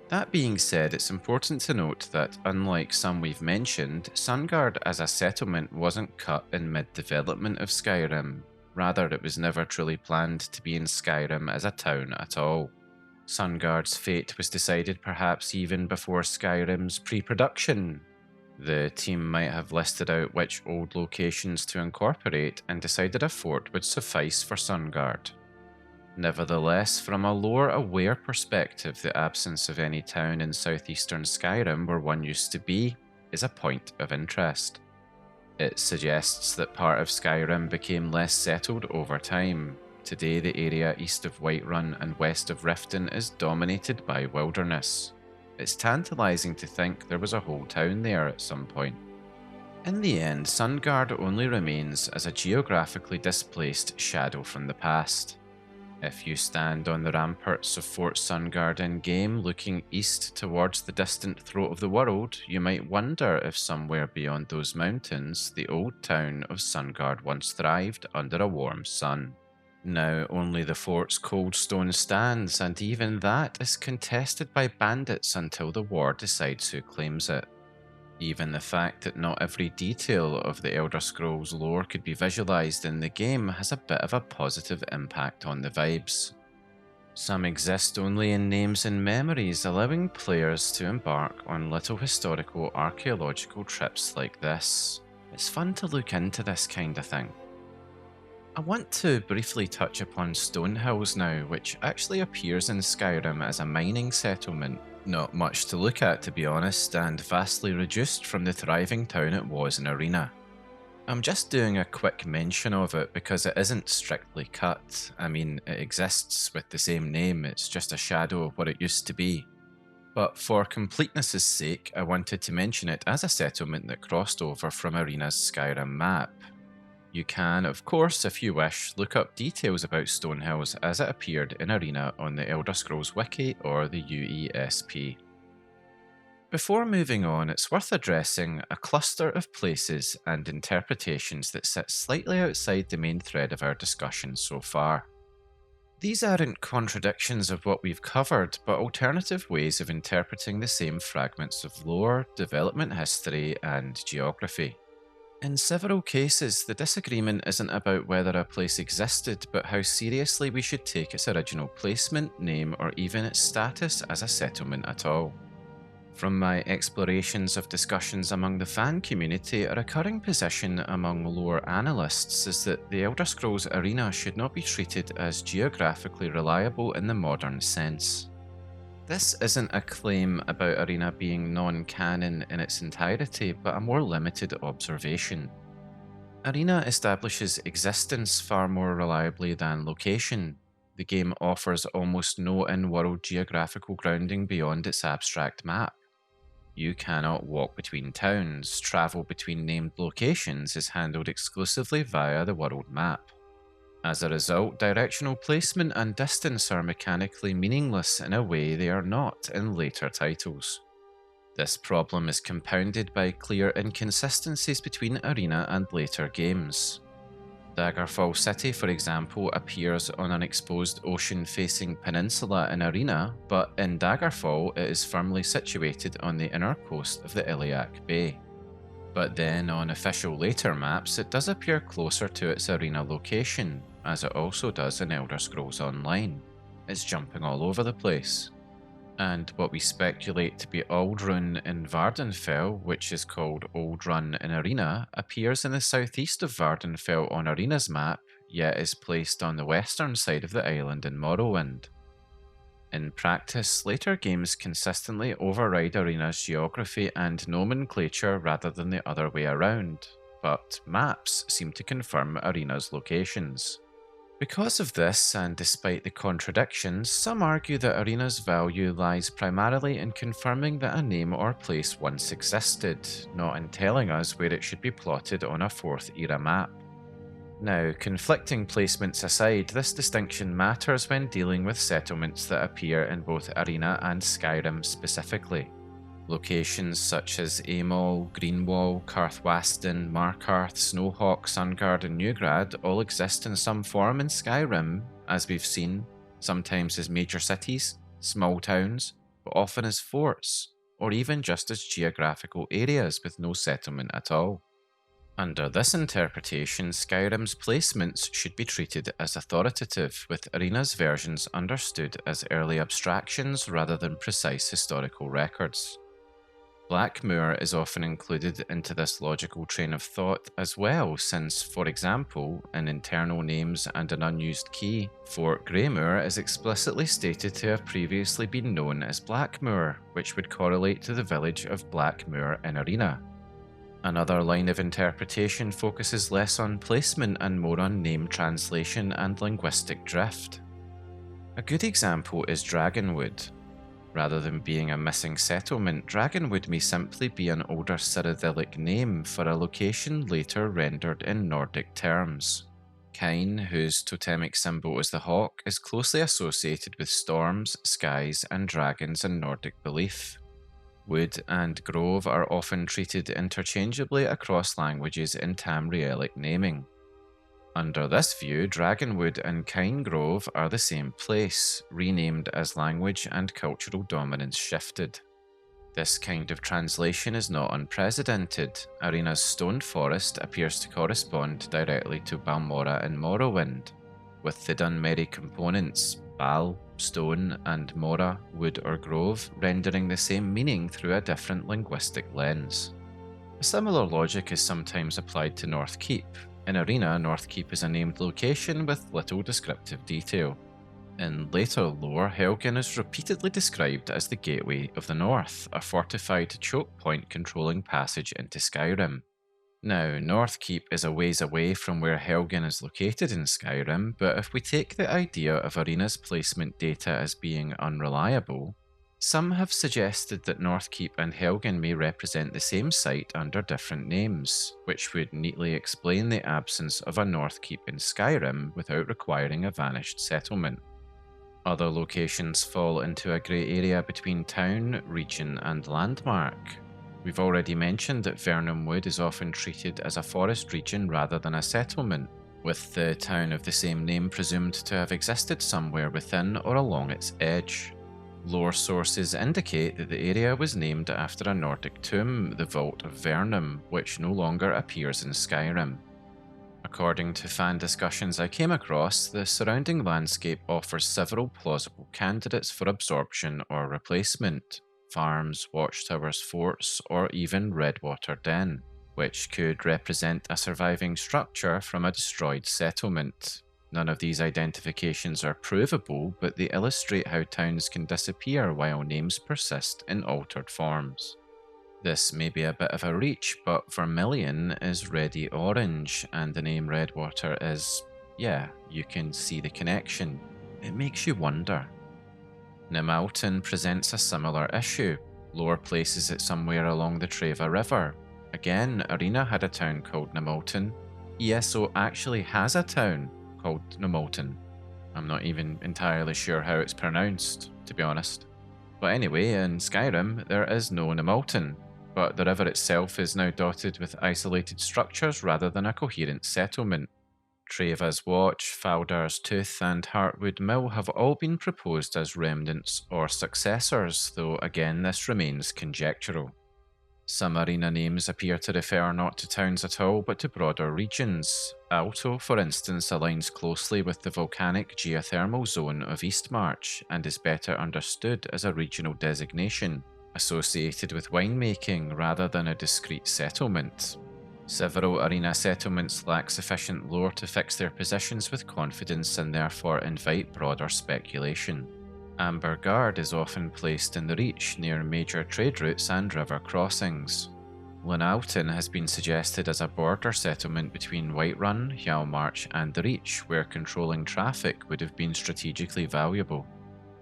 That being said, it's important to note that, unlike some we've mentioned, Sunuard as a settlement wasn't cut in mid-development of Skyrim. Rather, it was never truly planned to be in Skyrim as a town at all. Sunuard's fate was decided perhaps even before Skyrim's pre-production. The team might have listed out which old locations to incorporate and decided a fort would suffice for Sunuard. Nevertheless, from a lore-aware perspective, the absence of any town in southeastern Skyrim where one used to be is a point of interest. It suggests that part of Skyrim became less settled over time. Today, the area east of Whiterun and west of Riften is dominated by wilderness. It's tantalising to think there was a whole town there at some point. In the end, Sunuard only remains as a geographically displaced shadow from the past. If you stand on the ramparts of Fort Sunuard in-game looking east towards the distant throat of the world, you might wonder if somewhere beyond those mountains the old town of Sunuard once thrived under a warm sun. Now only the fort's cold stone stands, and even that is contested by bandits until the war decides who claims it. Even the fact that not every detail of the Elder Scrolls lore could be visualised in the game has a bit of a positive impact on the vibes. Some exist only in names and memories, allowing players to embark on little historical archaeological trips like this. It's fun to look into this kind of thing. I want to briefly touch upon Stonehills now, which actually appears in Skyrim as a mining settlement. Not much to look at, to be honest, and vastly reduced from the thriving town it was in Arena. I'm just doing a quick mention of it because it isn't strictly cut. I mean, it exists with the same name, it's just a shadow of what it used to be. But for completeness' sake, I wanted to mention it as a settlement that crossed over from Arena's Skyrim map. You can, of course, if you wish, look up details about Stonehills as it appeared in Arena on the Elder Scrolls Wiki or the UESP. Before moving on, it's worth addressing a cluster of places and interpretations that sit slightly outside the main thread of our discussion so far. These aren't contradictions of what we've covered, but alternative ways of interpreting the same fragments of lore, development history, and geography. In several cases, the disagreement isn't about whether a place existed, but how seriously we should take its original placement, name, or even its status as a settlement at all. From my explorations of discussions among the fan community, a recurring position among lore analysts is that the Elder Scrolls Arena should not be treated as geographically reliable in the modern sense. This isn't a claim about Arena being non-canon in its entirety, but a more limited observation. Arena establishes existence far more reliably than location. The game offers almost no in-world geographical grounding beyond its abstract map. You cannot walk between towns, travel between named locations is handled exclusively via the world map. As a result, directional placement and distance are mechanically meaningless in a way they are not in later titles. This problem is compounded by clear inconsistencies between Arena and later games. Daggerfall City, for example, appears on an exposed ocean-facing peninsula in Arena, but in Daggerfall it is firmly situated on the inner coast of the Iliac Bay. But then on official later maps it does appear closer to its Arena location, as it also does in Elder Scrolls Online. It's jumping all over the place. And what we speculate to be Aldrun in Vardenfell, which is called Oldrun in Arena, appears in the southeast of Vardenfell on Arena's map, yet is placed on the western side of the island in Morrowind. In practice, later games consistently override Arena's geography and nomenclature rather than the other way around, but maps seem to confirm Arena's locations. Because of this, and despite the contradictions, some argue that Arena's value lies primarily in confirming that a name or place once existed, not in telling us where it should be plotted on a 4th era map. Now, conflicting placements aside, this distinction matters when dealing with settlements that appear in both Arena and Skyrim specifically. Locations such as Amol, Greenwall, Karthwasten, Markarth, Snowhawk, Sunuard and Newgrad all exist in some form in Skyrim, as we've seen, sometimes as major cities, small towns, but often as forts, or even just as geographical areas with no settlement at all. Under this interpretation, Skyrim's placements should be treated as authoritative, with Arena's versions understood as early abstractions rather than precise historical records. Blackmoor is often included into this logical train of thought as well, since, for example, in internal names and an unused key, Fort Greymoor is explicitly stated to have previously been known as Blackmoor, which would correlate to the village of Blackmoor in Arena. Another line of interpretation focuses less on placement and more on name translation and linguistic drift. A good example is Dragonwood. Rather than being a missing settlement, Dragonwood may simply be an older Cyrodiilic name for a location later rendered in Nordic terms. Kine, whose totemic symbol is the hawk, is closely associated with storms, skies, and dragons in Nordic belief. Wood and grove are often treated interchangeably across languages in Tamrielic naming. Under this view, Dragonwood and Kine Grove are the same place, renamed as language and cultural dominance shifted. This kind of translation is not unprecedented. Arena's Stone Forest appears to correspond directly to Balmora in Morrowind, with the Dunmerry components, Bal, stone, and Mora, wood or grove, rendering the same meaning through a different linguistic lens. A similar logic is sometimes applied to North Keep. In Arena, North Keep is a named location with little descriptive detail. In later lore, Helgen is repeatedly described as the Gateway of the North, a fortified choke point controlling passage into Skyrim. Now, North Keep is a ways away from where Helgen is located in Skyrim, but if we take the idea of Arena's placement data as being unreliable, some have suggested that North Keep and Helgen may represent the same site under different names, which would neatly explain the absence of a North Keep in Skyrim without requiring a vanished settlement. Other locations fall into a grey area between town, region, and landmark. We've already mentioned that Vernum Wood is often treated as a forest region rather than a settlement, with the town of the same name presumed to have existed somewhere within or along its edge. Lore sources indicate that the area was named after a Nordic tomb, the Vault of Vernum, which no longer appears in Skyrim. According to fan discussions I came across, the surrounding landscape offers several plausible candidates for absorption or replacement: farms, watchtowers, forts, or even Redwater Den, which could represent a surviving structure from a destroyed settlement. None of these identifications are provable, but they illustrate how towns can disappear while names persist in altered forms. This may be a bit of a reach, but Vermilion is reddy orange, and the name Redwater is, yeah, you can see the connection. It makes you wonder. Nemalton presents a similar issue. Lore places it somewhere along the Treva River. Again, Arena had a town called Nemalton. ESO actually has a town called Nemalton. I'm not even entirely sure how it's pronounced, to be honest. But anyway, in Skyrim, there is no Nemalton, but the river itself is now dotted with isolated structures rather than a coherent settlement. Treva's Watch, Faldar's Tooth, and Heartwood Mill have all been proposed as remnants or successors, though again this remains conjectural. Some Arena names appear to refer not to towns at all but to broader regions. Alto, for instance, aligns closely with the volcanic geothermal zone of Eastmarch and is better understood as a regional designation, associated with winemaking rather than a discrete settlement. Several Arena settlements lack sufficient lore to fix their positions with confidence and therefore invite broader speculation. Amber Guard is often placed in the Reach near major trade routes and river crossings. Lunalton has been suggested as a border settlement between Whiterun, Hjalmarch, and the Reach, where controlling traffic would have been strategically valuable.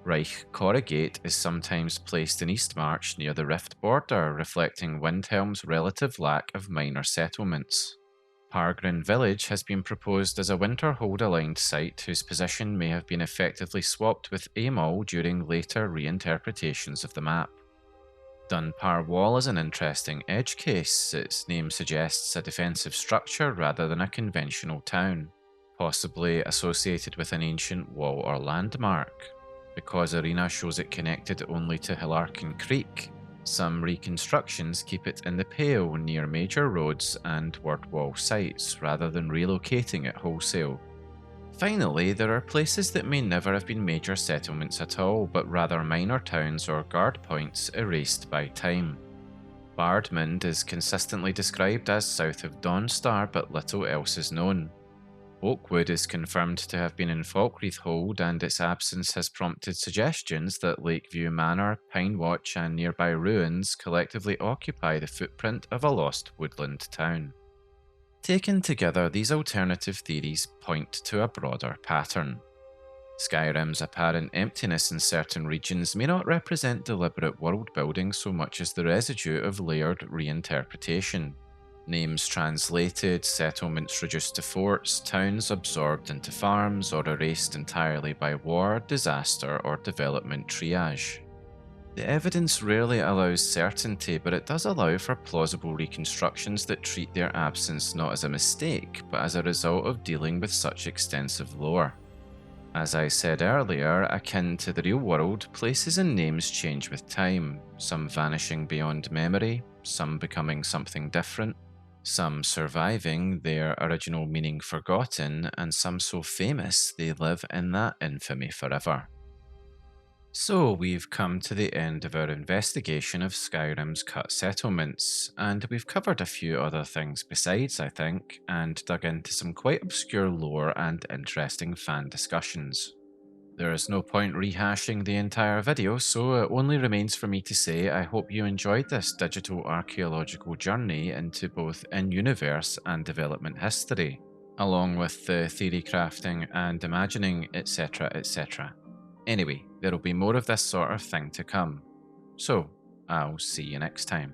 Reich Corrugate is sometimes placed in Eastmarch near the Rift border, reflecting Windhelm's relative lack of minor settlements. Pargrin Village has been proposed as a Winterhold-aligned site whose position may have been effectively swapped with Amol during later reinterpretations of the map. Dunpar Wall is an interesting edge case. Its name suggests a defensive structure rather than a conventional town, possibly associated with an ancient wall or landmark. Because Arena shows it connected only to Heljarchen Creek, some reconstructions keep it in the Pale near major roads and word wall sites rather than relocating it wholesale. Finally, there are places that may never have been major settlements at all, but rather minor towns or guard points erased by time. Bardmond is consistently described as south of Dawnstar, but little else is known. Oakwood is confirmed to have been in Falkreath Hold, and its absence has prompted suggestions that Lakeview Manor, Pine Watch, and nearby ruins collectively occupy the footprint of a lost woodland town. Taken together, these alternative theories point to a broader pattern. Skyrim's apparent emptiness in certain regions may not represent deliberate world building so much as the residue of layered reinterpretation. Names translated, settlements reduced to forts, towns absorbed into farms or erased entirely by war, disaster, or development triage. The evidence rarely allows certainty, but it does allow for plausible reconstructions that treat their absence not as a mistake, but as a result of dealing with such extensive lore. As I said earlier, akin to the real world, places and names change with time, some vanishing beyond memory, some becoming something different, some surviving their original meaning forgotten, and some so famous they live in that infamy forever. So we've come to the end of our investigation of Skyrim's cut settlements, and we've covered a few other things besides, I think, and dug into some quite obscure lore and interesting fan discussions. There is no point rehashing the entire video, so it only remains for me to say I hope you enjoyed this digital archaeological journey into both in-universe and development history, along with the theory crafting and imagining, etc, etc. Anyway, there'll be more of this sort of thing to come. So, I'll see you next time.